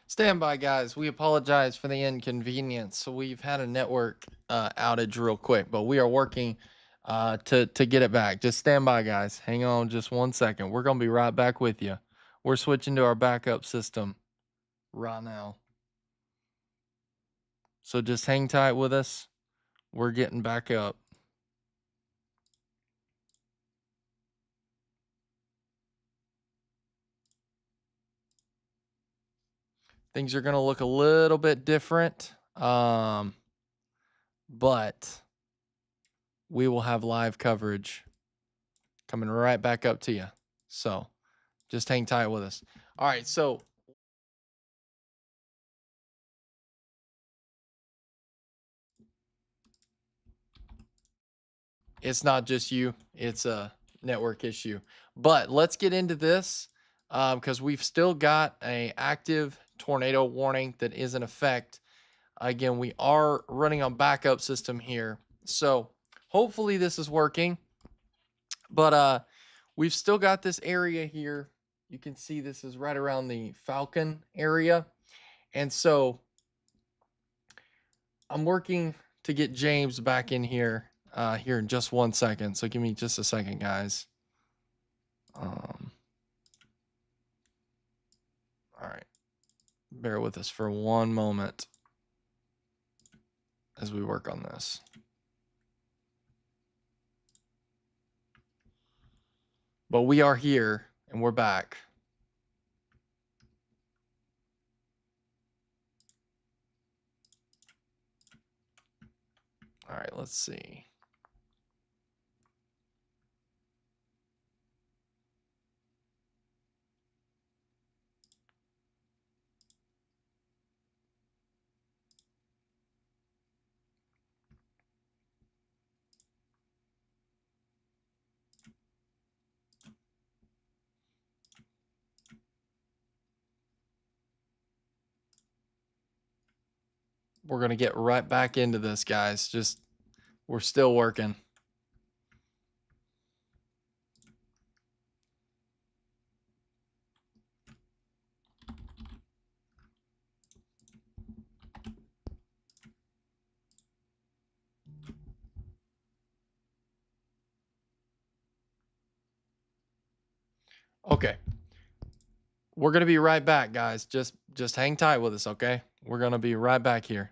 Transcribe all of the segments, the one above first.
Stand by, guys. We apologize for the inconvenience. So we've had a network outage real quick, but we are working to get it back. Just stand by, guys. Hang on just 1 second. We're gonna be right back with you. We're switching to our backup system right now. So just hang tight with us. We're getting back up. Things are gonna look a little bit different, but we will have live coverage coming right back up to you. So just hang tight with us. All right, so it's not just you, it's a network issue. But let's get into this because we've still got a active tornado warning that is in effect. Again, we are running on backup system here. So hopefully this is working. But we've still got this area here. You can see this is right around the Falcon area. And so I'm working to get James back in here here in just 1 second. So give me just a second, guys. All right. Bear with us for one moment as we work on this. But we are here and we're back. All right, let's see. We're going to get right back into this, guys. Just we're still working. Okay. We're going to be right back, guys. Just hang tight with us, okay? We're going to be right back here.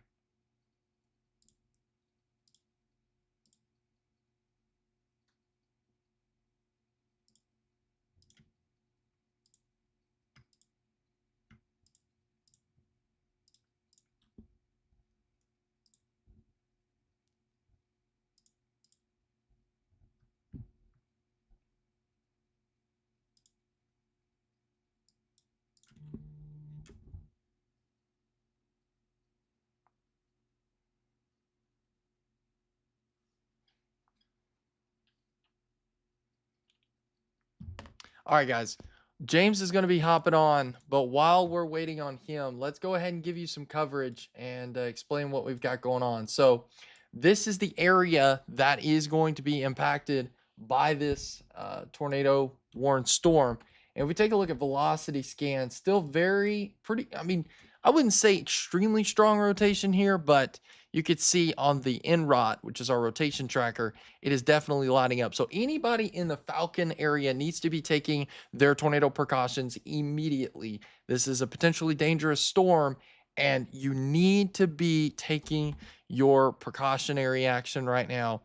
All right, guys. James is going to be hopping on, but while we're waiting on him, let's go ahead and give you some coverage and explain what we've got going on. So, this is the area that is going to be impacted by this tornado warned storm. And if we take a look at velocity scan, still very pretty. I mean, I wouldn't say extremely strong rotation here, but you could see on the NROT, which is our rotation tracker, it is definitely lighting up. So anybody in the Falcon area needs to be taking their tornado precautions immediately. This is a potentially dangerous storm, and you need to be taking your precautionary action right now.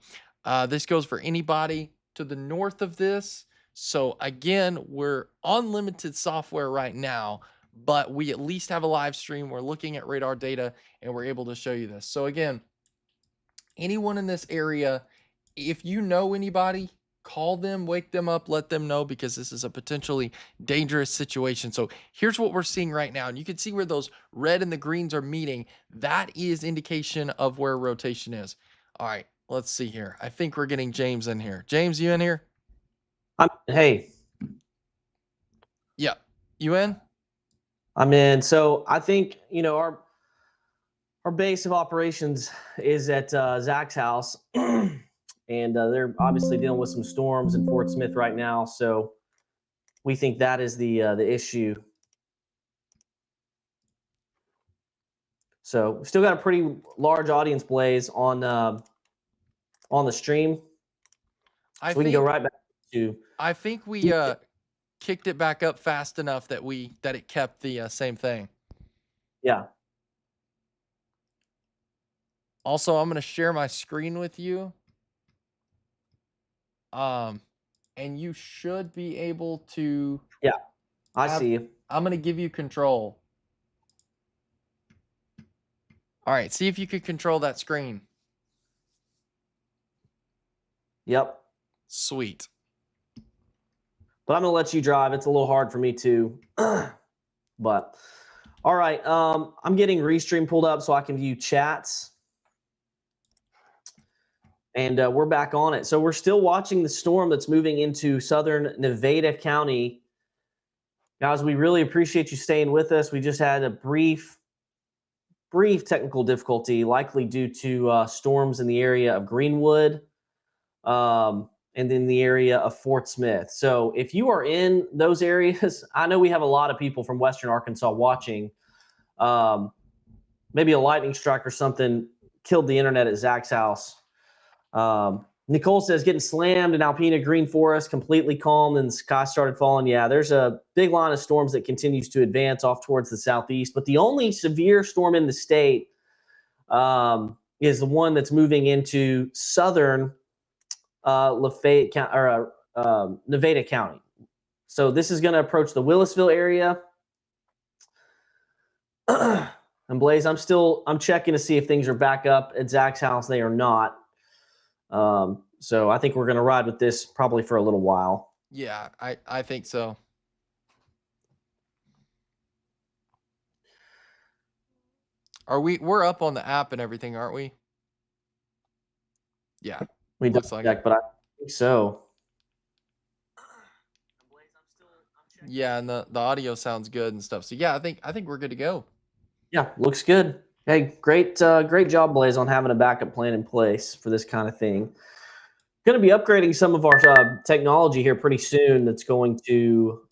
This goes for anybody to the north of this. So again, we're on limited software right now, but we at least have a live stream. We're looking at radar data and we're able to show you this. So again, anyone in this area, if you know anybody, call them, wake them up, let them know, because this is a potentially dangerous situation. So here's what we're seeing right now. And you can see where those red and the greens are meeting. That is indication of where rotation is. All right, let's see here. I think we're getting James in here. James, you in here? Hey, Yeah. You in? I'm in. So I think our base of operations is at Zach's house, and they're obviously dealing with some storms in Fort Smith right now. So we think that is the issue. So still got a pretty large audience, Blaze, on the stream. I So we can go think right back to I think we kicked it back up fast enough that it kept the same thing. yeah. Also, I'm gonna share my screen with you. And you should be able to. Yeah, I see you. I'm gonna give you control. All right, see if you could control that screen. Yep. Sweet. But I'm gonna let you drive. It's a little hard for me too. But all right, I'm getting Restream pulled up so I can view chats. And we're back on it. So we're still watching the storm that's moving into southern Nevada County. Guys, we really appreciate you staying with us. We just had a brief technical difficulty, likely due to storms in the area of Greenwood and in the area of Fort Smith. So if you are in those areas, I know we have a lot of people from Western Arkansas watching. Maybe a lightning strike or something killed the internet at Zach's house. Nicole says getting slammed in Alpena Green Forest, completely calm, and the sky started falling. Yeah, there's a big line of storms that continues to advance off towards the southeast. But the only severe storm in the state is the one that's moving into southern Lafayette County, or Nevada County. So this is going to approach the Willisville area. And Blaze, I'm checking to see if things are back up at Zach's house. They are not. So I think we're going to ride with this probably for a little while. Yeah, I think so. We're up on the app and everything, aren't we? Yeah. We looks don't like check, it. but I think so. Yeah, and the audio sounds good and stuff. So yeah, I think we're good to go. Yeah, looks good. Hey, great job, Blaze, on having a backup plan in place for this kind of thing. Going to be upgrading some of our technology here pretty soon. That's going to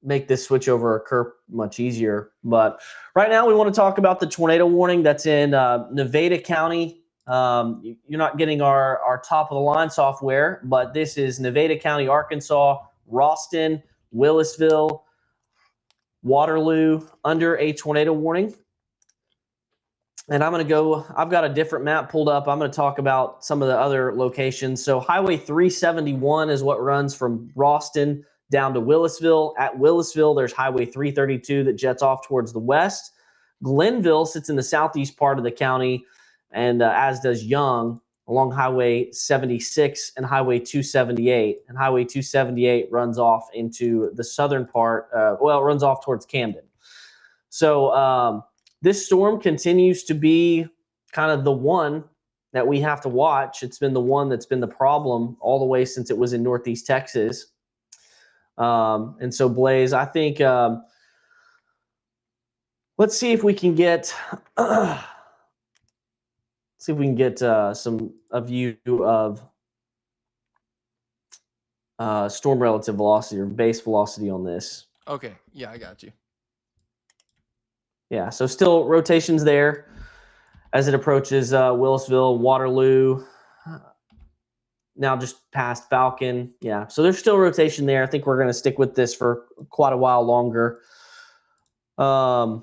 make this switch over occur much easier. But right now, we want to talk about the tornado warning that's in Nevada County. You're not getting our top of the line software, but this is Nevada County, Arkansas, Ralston, Willisville, Waterloo under a tornado warning. And I've got a different map pulled up. I'm going to talk about some of the other locations. So Highway 371 is what runs from Ralston down to Willisville. At Willisville, there's Highway 332 that jets off towards the west. Glenville sits in the southeast part of the county, and as does Young along Highway 76 and Highway 278. And Highway 278 runs off into the southern part. It runs off towards Camden. So this storm continues to be kind of the one that we have to watch. It's been the one that's been the problem all the way since it was in Northeast Texas. And so, Blaze, I think let's see if we can get a view of storm relative velocity or base velocity on this. Okay, yeah, I got you. Yeah, so still rotations there as it approaches Willisville, Waterloo, now just past Falcon. Yeah, so there's still rotation there. I think we're going to stick with this for quite a while longer. Do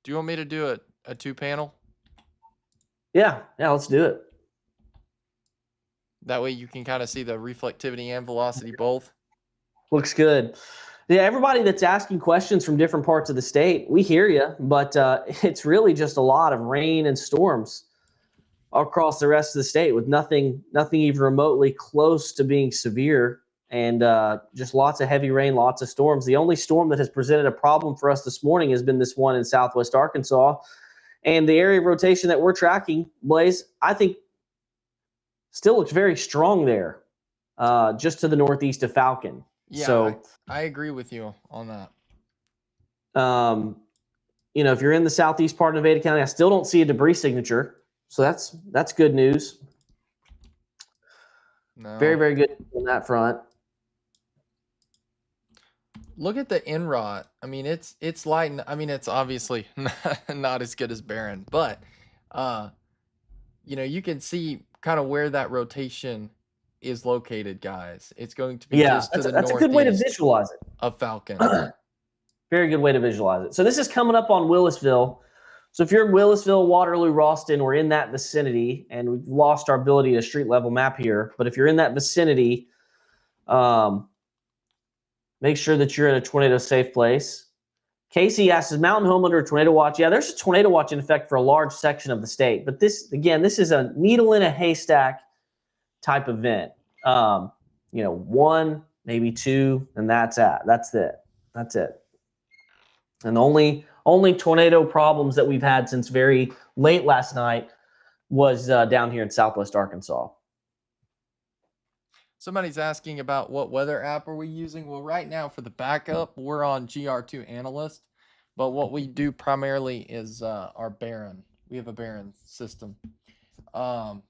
you want me to do a two-panel? Yeah, let's do it. That way you can kind of see the reflectivity and velocity both. Looks good. Yeah, everybody that's asking questions from different parts of the state, we hear you, but it's really just a lot of rain and storms across the rest of the state with nothing even remotely close to being severe, and just lots of heavy rain, lots of storms. The only storm that has presented a problem for us this morning has been this one in southwest Arkansas, and the area of rotation that we're tracking, Blaze, I think still looks very strong there, just to the northeast of Falcon. Yeah, so I agree with you on that. If you're in the southeast part of Nevada County, I still don't see a debris signature. So that's good news. No. Very, very good on that front. Look at the Enrot. I mean, it's light. I mean, it's obviously not as good as Baron, but uh, you can see kind of where that rotation is located, guys. It's going to be Yeah, just to the that's a good way to northeast visualize of Falcon. it. Very good way to visualize it. So this is coming up on Willisville. So if you're in Willisville, Waterloo, Ralston, or in that vicinity, and we've lost our ability to street level map here, but if you're in that vicinity, make sure that you're in a tornado safe place. Casey asks, is Mountain Home under a tornado watch? Yeah, there's a tornado watch in effect for a large section of the state. But this is a needle in a haystack type event. One, maybe two, and that's it. That's it. And the only tornado problems that we've had since very late last night was down here in Southwest Arkansas. Somebody's asking about what weather app are we using. Well, right now for the backup, we're on GR2 Analyst, but what we do primarily is our Baron. We have a Baron system. So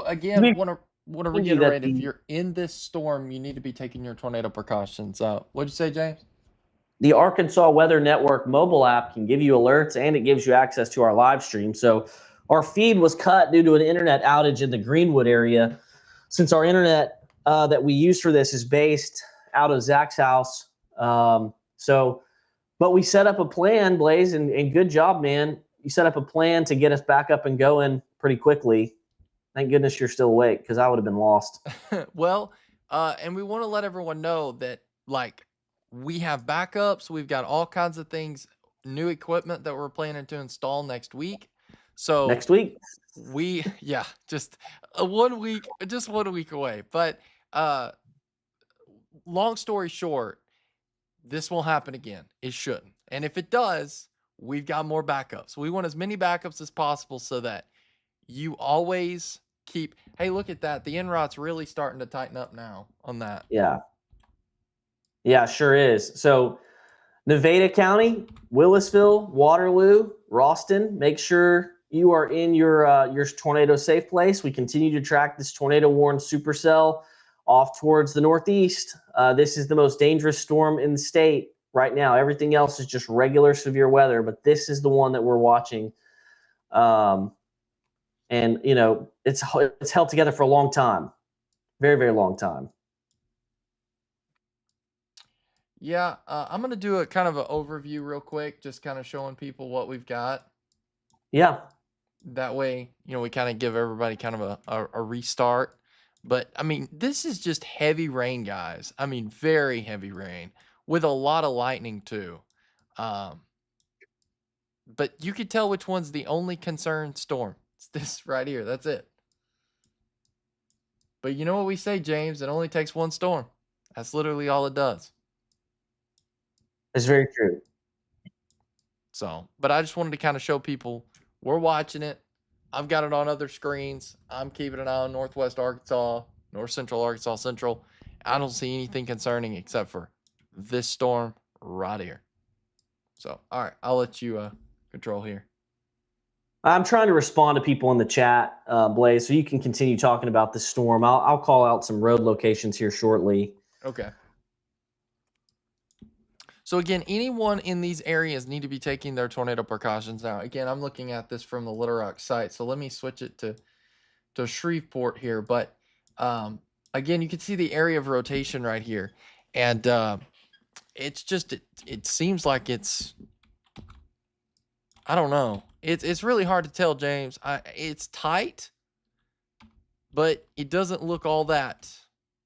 again, want to reiterate: if you're in this storm, you need to be taking your tornado precautions. What'd you say, James? The Arkansas Weather Network mobile app can give you alerts, and it gives you access to our live stream. So our feed was cut due to an internet outage in the Greenwood area. Since our internet that we use for this is based out of Zach's house. But we set up a plan, Blaze, and good job, man. You set up a plan to get us back up and going pretty quickly. Thank goodness you're still awake, because I would have been lost. Well, and we want to let everyone know that, we have backups. We've got all kinds of things, new equipment that we're planning to install next week. So next week, just 1 week, just 1 week away. But long story short, this won't happen again. It shouldn't. And if it does, we've got more backups. We want as many backups as possible so that you always keep. Hey, look at that. The Enrot's really starting to tighten up now on that. Yeah, sure is. So Nevada County, Willisville, Waterloo, Ralston, make sure you are in your tornado safe place. We continue to track this tornado warned supercell off towards the northeast. This is the most dangerous storm in the state right now. Everything else is just regular severe weather, but this is the one that we're watching. And it's held together for a long time, very, very long time. Yeah, I'm going to do a kind of an overview real quick, just kind of showing people what we've got. Yeah. That way, we kind of give everybody kind of a restart. But, I mean, this is just heavy rain, guys. I mean, very heavy rain with a lot of lightning, too. But you could tell which one's the only concerned storm. It's this right here. That's it. But you know what we say, James? It only takes one storm. That's literally all it does. It's very true. So, but I just wanted to kind of show people we're watching it. I've got it on other screens. I'm keeping an eye on Northwest Arkansas, North Central Arkansas Central. I don't see anything concerning except for this storm right here. So, all right, I'll let you control here. I'm trying to respond to people in the chat, Blaze, so you can continue talking about the storm. I'll call out some road locations here shortly. Okay. So again, anyone in these areas need to be taking their tornado precautions now. Again, I'm looking at this from the Little Rock site, so let me switch it to Shreveport here. But again, you can see the area of rotation right here, and it's just it seems like it's, I don't know. It's really hard to tell, James. It's tight, but it doesn't look all that.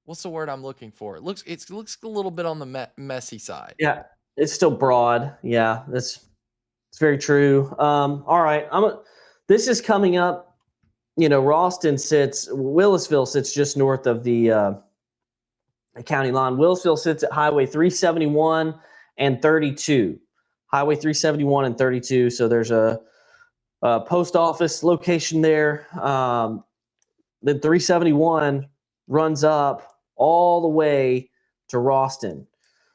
What's the word I'm looking for? It looks a little bit on the messy side. Yeah, it's still broad. Yeah, it's very true. All right, this is coming up. Willisville sits just north of the county line. Willisville sits at Highway 371 and 32. Highway 371 and 32. So there's a post office location there. Then 371 runs up all the way to Ralston.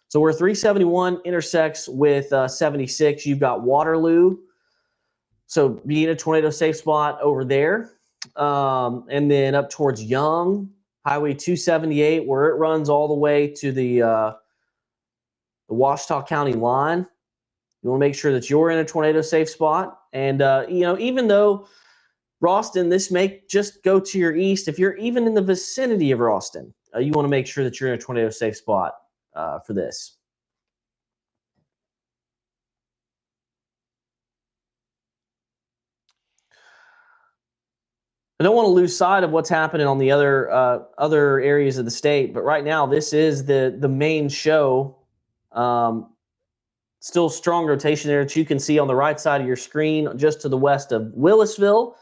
So where 371 intersects with 76, you've got Waterloo. So being a tornado safe spot over there. And then up towards Young, Highway 278, where it runs all the way to the the Ouachita County line. You want to make sure that you're in a tornado safe spot. And, even though Ralston, this may just go to your east, if you're even in the vicinity of Ralston, you want to make sure that you're in a tornado safe spot for this. I don't want to lose sight of what's happening on the other areas of the state, but right now this is the main show. Still strong rotation there that you can see on the right side of your screen, just to the west of Willisville,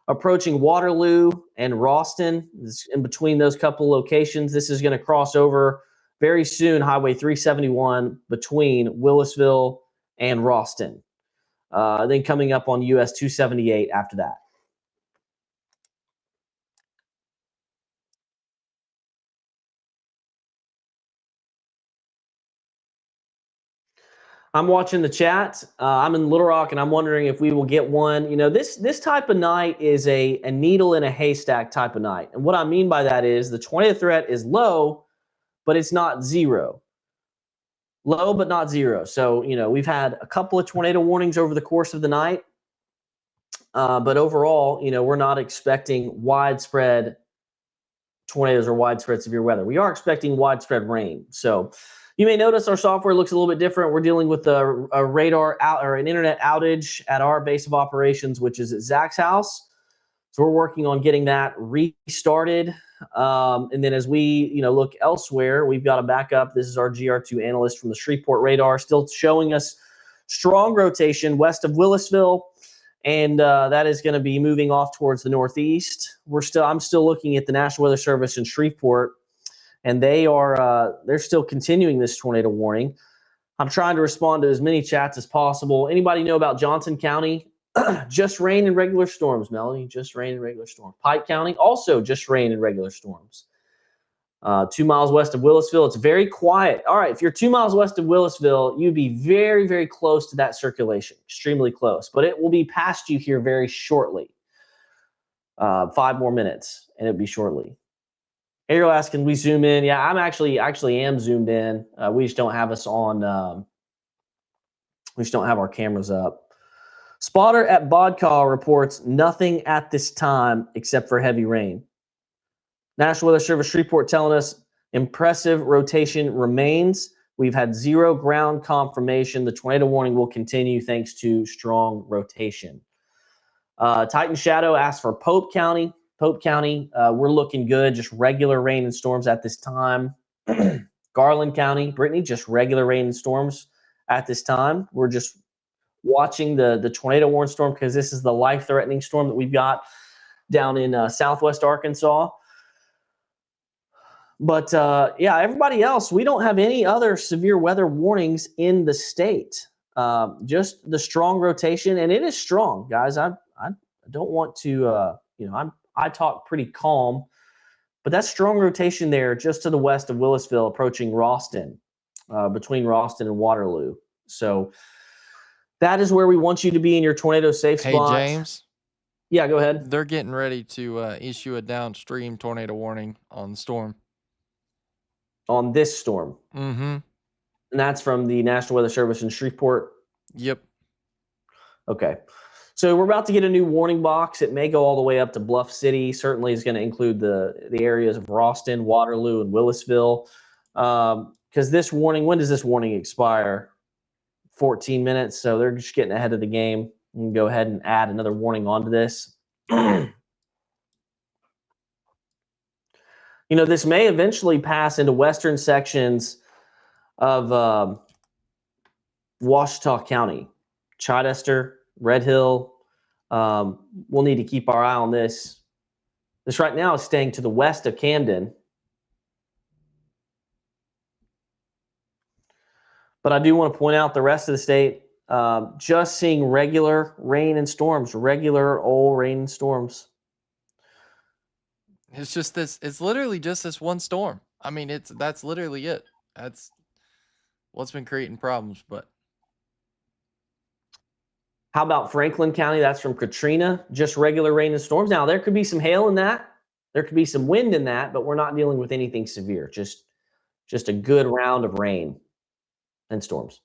approaching Waterloo and Ralston. In between those couple locations, this is going to cross over very soon, Highway 371 between Willisville and Ralston. Then coming up on US 278 after that. I'm watching the chat. I'm in Little Rock, and I'm wondering if we will get one. This type of night is a needle in a haystack type of night. And what I mean by that is the tornado threat is low, but it's not zero. Low, but not zero. So, we've had a couple of tornado warnings over the course of the night. But overall, we're not expecting widespread tornadoes or widespread severe weather. We are expecting widespread rain. So, you may notice our software looks a little bit different. We're dealing with a radar out or an internet outage at our base of operations, which is at Zach's house. So we're working on getting that restarted. And then as we look elsewhere, we've got a backup. This is our GR2 analyst from the Shreveport radar, still showing us strong rotation west of Willisville, and that is going to be moving off towards the northeast. I'm still looking at the National Weather Service in Shreveport, and they're still continuing this tornado warning. I'm trying to respond to as many chats as possible. Anybody know about Johnson County? Just rain and regular storms, Melanie. Just rain and regular storms. Pike County, also just rain and regular storms. 2 miles west of Willisville, it's very quiet. All right, if you're 2 miles west of Willisville, you'd be very, very close to that circulation, extremely close. But it will be past you here very shortly. 5 more minutes, and it'll be shortly. Ariel asking, we zoom in? Yeah, I'm actually am zoomed in. We just don't have us on. We just don't have our cameras up. Spotter at Bodcaw reports nothing at this time except for heavy rain. National Weather Service Shreveport telling us impressive rotation remains. We've had zero ground confirmation. The tornado warning will continue thanks to strong rotation. Titan Shadow asks for Pope County. Pope County, we're looking good. Just regular rain and storms at this time. Garland County, Brittany, just regular rain and storms at this time. We're just watching the tornado warning storm because this is the life-threatening storm that we've got down in southwest Arkansas. But, everybody else, we don't have any other severe weather warnings in the state. Just the strong rotation, and it is strong, guys. I don't want to, I talk pretty calm, but that strong rotation there just to the west of Willisville approaching Ralston, between Ralston and Waterloo. So that is where we want you to be in your tornado safe spot. Hey, James. Yeah, go ahead. They're getting ready to issue a downstream tornado warning on the storm. On this storm. Mm-hmm. And that's from the National Weather Service in Shreveport? Yep. Okay. So we're about to get a new warning box. It may go all the way up to Bluff City. Certainly is going to include the areas of Ralston, Waterloo, and Willisville. Because this warning, when does this warning expire? 14 minutes. So they're just getting ahead of the game. We can go ahead and add another warning onto this. This may eventually pass into western sections of Ouachita County, Chidester, Red Hill. We'll need to keep our eye on this. This right now is staying to the west of Camden. But I do want to point out the rest of the state, just seeing regular rain and storms, regular old rain and storms. It's just this. It's literally just this one storm. I mean, that's literally it. That's what's been creating problems. But how about Franklin County? That's from Katrina. Just regular rain and storms. Now there could be some hail in that. There could be some wind in that, but we're not dealing with anything severe. Just a good round of rain. and storms.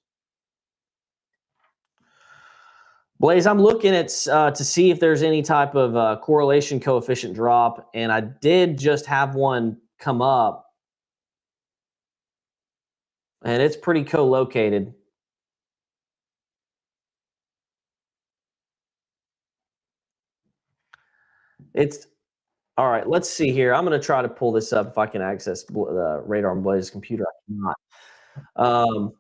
Blaze, I'm looking at to see if there's any type of correlation coefficient drop, and I did just have one come up, and it's pretty co-located. It's all right. Let's see here. I'm going to try to pull this up if I can access the radar on Blaze's computer. I cannot.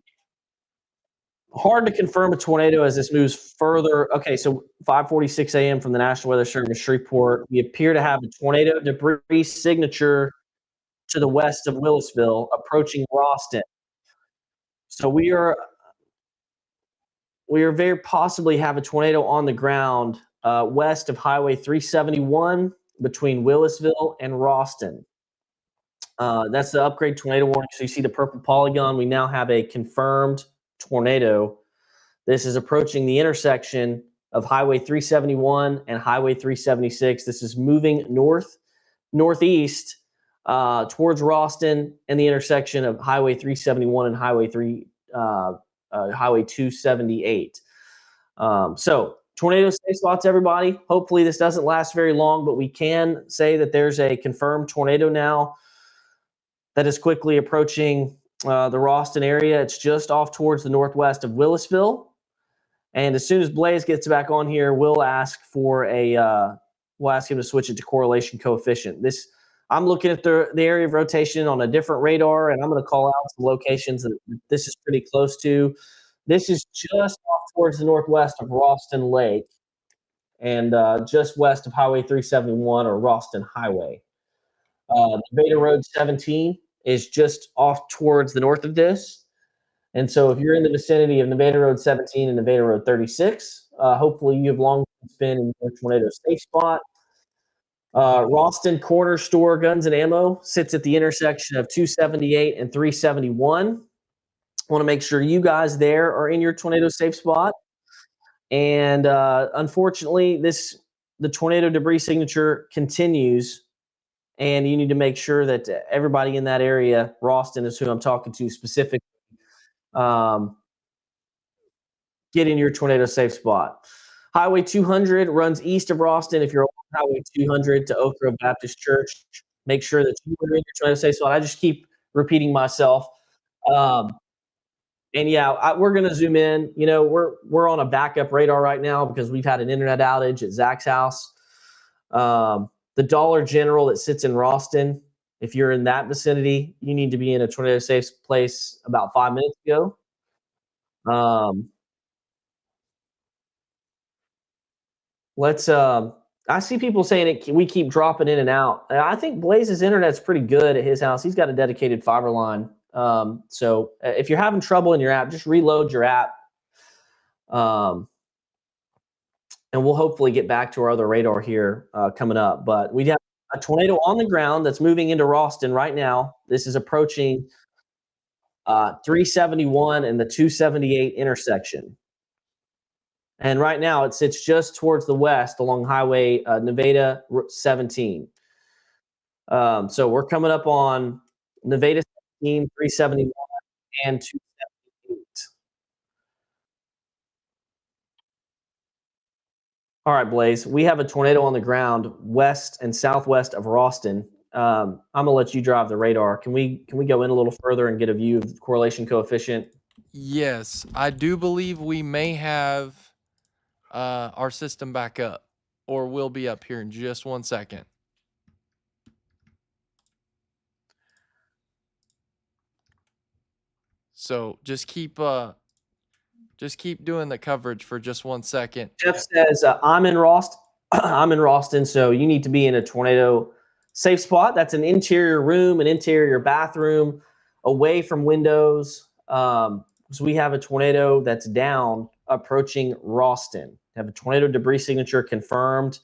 Hard to confirm a tornado as this moves further. Okay, so 5:46 a.m. from the National Weather Service Shreveport, we appear to have a tornado debris signature to the west of Willisville, approaching Ralston. So we are very possibly have a tornado on the ground west of Highway 371 between Willisville and Ralston. That's the upgrade tornado warning. So you see the purple polygon. We now have a confirmed tornado. This is approaching the intersection of Highway 371 and Highway 376. This is moving northeast towards Ralston and the intersection of Highway 371 and Highway 278. So tornado safe spots, everybody. Hopefully this doesn't last very long, but we can say that there's a confirmed tornado now that is quickly approaching the Ralston area. It's just off towards the northwest of Willisville. And as soon as Blaze gets back on here, we'll ask him to switch it to correlation coefficient. I'm looking at the area of rotation on a different radar, and I'm going to call out some locations that this is pretty close to. This is just off towards the northwest of Ralston Lake and just west of Highway 371 or Ralston Highway. Nevada Road 17 is just off towards the north of this. And so if you're in the vicinity of Nevada Road 17 and Nevada Road 36, hopefully you have long been in your tornado safe spot. Ralston Corner Store Guns and Ammo sits at the intersection of 278 and 371. Want to make sure you guys there are in your tornado safe spot. And unfortunately, the tornado debris signature continues, and you need to make sure that everybody in that area, Ralston is who I'm talking to specifically, get in your tornado safe spot. Highway 200 runs east of Ralston. If you're on Highway 200 to Oak Grove Baptist Church, make sure that you are in your tornado safe spot. I just keep repeating myself. And yeah, we're going to zoom in. You know, we're on a backup radar right now because we've had an internet outage at Zach's house. The Dollar General that sits in Ralston, if you're in that vicinity, you need to be in a tornado safe place about 5 minutes ago. I see people saying we keep dropping in and out. I think Blaze's internet's pretty good at his house. He's got a dedicated fiber line. So if you're having trouble in your app, just reload your app. And we'll hopefully get back to our other radar here coming up. But we have a tornado on the ground that's moving into Ralston right now. This is approaching 371 and the 278 intersection. And right now it sits just towards the west along Highway Nevada 17. So we're coming up on Nevada 17, 371, and 278. All right, Blaze, we have a tornado on the ground west and southwest of Ralston. I'm gonna let you drive the radar. Can we go in a little further and get a view of the correlation coefficient? Yes, I do believe we may have our system back up, or will be up here in just 1 second. So just keep doing the coverage for just 1 second. Jeff says, I'm in Ralston. I'm in Ralston, so you need to be in a tornado safe spot. That's an interior room, an interior bathroom, away from windows. So we have a tornado that's down approaching Ralston. Have a tornado debris signature confirmed,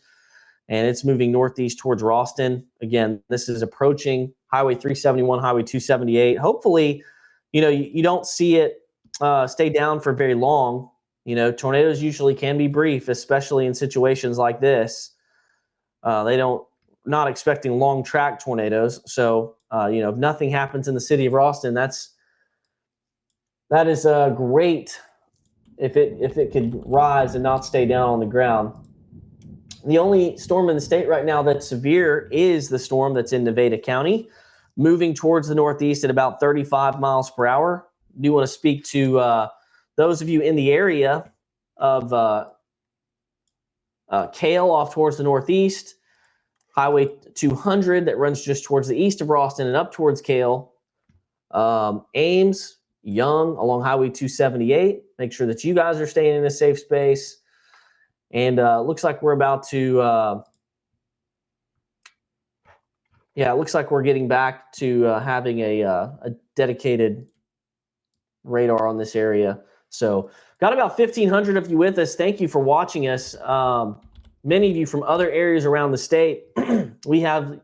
and it's moving northeast towards Ralston. Again, this is approaching Highway 371, Highway 278. Hopefully, you don't see it stay down for very long. Tornadoes usually can be brief, especially in situations like this. Not expecting long track tornadoes. So, if nothing happens in the city of Ralston, that's That is great if it could rise and not stay down on the ground. The only storm in the state right now that's severe is the storm that's in Nevada County, moving towards the northeast at about 35 miles per hour. I do want to speak to those of you in the area of Cale off towards the northeast, Highway 200 that runs just towards the east of Ralston and up towards Cale, Ames, Young along Highway 278. Make sure that you guys are staying in a safe space. And looks like we're about to, it looks like we're getting back to having a dedicated radar on this area. So got about 1,500 of you with us. Thank you for watching us. Many of you from other areas around the state. We have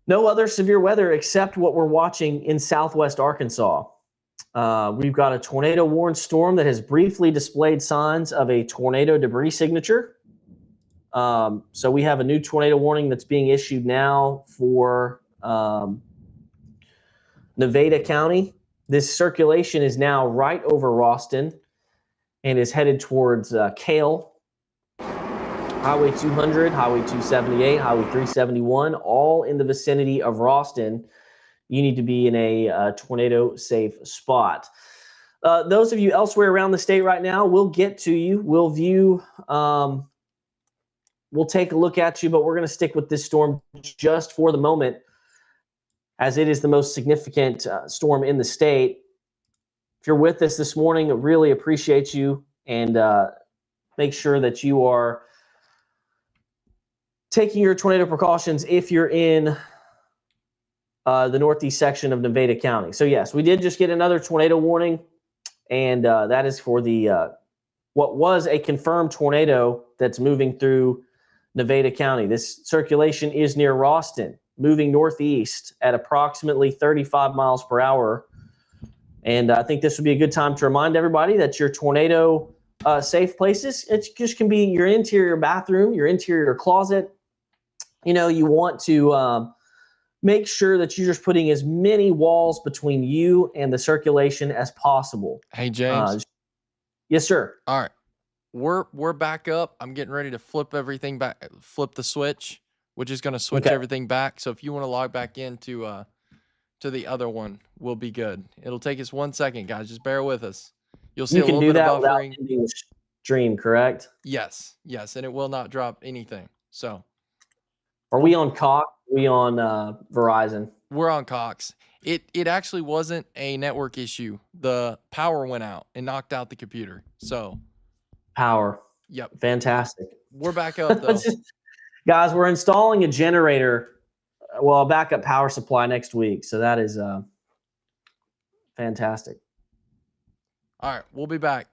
no other severe weather except what we're watching in southwest Arkansas. We've got a tornado warned storm that has briefly displayed signs of a tornado debris signature. So we have a new tornado warning that's being issued now for Nevada County. This circulation is now right over Ralston and is headed towards Cale, Highway 200, Highway 278, Highway 371, all in the vicinity of Ralston. You need to be in a tornado-safe spot. Those of you elsewhere around the state right now, we'll get to you. We'll view, we'll take a look at you, but we're going to stick with this storm just for the moment, as it is the most significant storm in the state. If you're with us this morning, I really appreciate you, and make sure that you are taking your tornado precautions if you're in the northeast section of Nevada County. So yes, we did just get another tornado warning, and that is for the what was a confirmed tornado that's moving through Nevada County. This circulation is near Ralston, moving northeast at approximately 35 miles per hour. And I think this would be a good time to remind everybody that your tornado safe places, it just can be your interior bathroom, your interior closet. You know, you want to make sure that you're just putting as many walls between you and the circulation as possible. Hey, James. Yes, sir. All right. We're back up. I'm getting ready to flip everything back, flip the switch, which is going to switch everything back. So if you want to log back into to the other one, we'll be good. It'll take us 1 second, guys. Just bear with us. You'll see a little bit of buffering. Without the stream, correct? Yes, and it will not drop anything. So, are we on Cox? Are we on Verizon? We're on Cox. It actually wasn't a network issue. The power went out and knocked out the computer. So, power. Yep. Fantastic. We're back up though. Guys, we're installing a generator, a backup power supply next week. So that is fantastic. All right, we'll be back.